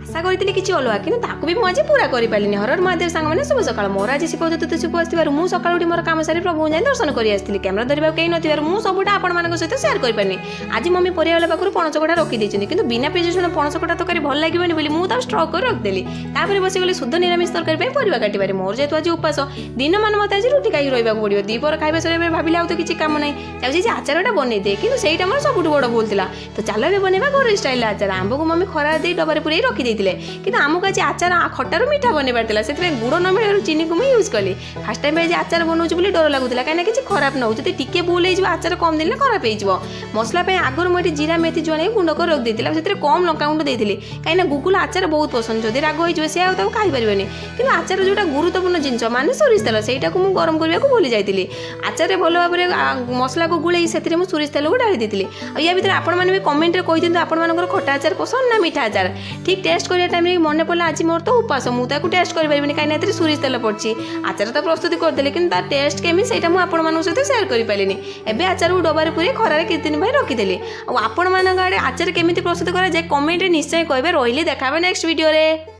आशा करी किसी अलग कि भी मुझे पूरा कर पारे हर महादेव सांग मैंने शुभ सकाल मोर आज शिव चतुर्थ शुभ आसवर मुझे सकाल उठी मोर काम सारी प्रभु जाए दर्शन कर आसती कैमेरा धरवा कहीं नथिबार मुझे सबूटा आपण सहित सेयार करपारे आज मम्मी परिवार पाखु पणस कटा रखी कि बिना पिज पणस कटा तरकारी भल लगे बोली मुझे स्ट्रक कर रखिदेली बस शुद्ध निरामिष तरकारी परिवा काटे मोर जेहतु आज उपास दिन मान मत आज रुटी खाई रहा पड़ो दीपर खाଇବା सर भाविले आउ तो किसी कम ना जाऊँगी आचारटा बनई दे कि सहीटा मोर सब बड़ भूल था तो चल बनवा घर स्टाइल आचार आंब को मम्मी खरा दे डबारे पूरे रखी कि आमको आज आचार खटार मीठा बनवार से गुड़ न मिल चीनी को मुझे यूज कली फास्ट टाइम आज आचार बनाऊँ बोली डर लगुला कहीं किसी खराब नौ जो टी भूल हो आचार कम दिन खराब हो मसला आगुरी मुझे जीरा मेथी जुआन गुंड कर रख देती से कम लंका गुंड देती कहीं गुगुल आचार बहुत पसंद जदि राग हो सी आउ खाईपारे कि आचार जोटा गुरुत्वपूर्ण जिनस माने सोरिष तेल सहीटा को गरम करने को भूली जाती आचार भल भाव में मसला को गुड़े से सोरिष तेल को ढाली देती या भितर आपने कमेंट कही आपर खटा आचार पसंद ना मीठा आचार ठीक टेस्ट करा टाइम मन पड़ा आज मोर तो उपास मुझे कटेस्ट करें कहीं सोरिष तेल पड़ी आचार तो प्रस्तुति करदे कि टेस्ट केमी से आपण सहित सेयार करें एवं आचार को डबारे पूरे खरार कितने दिन रखिदेली आपण आड़े आचार केमी प्रस्तुत कराए कमेंट निश्चय कहे रही देखा नेक्स्ट वीडियो रे।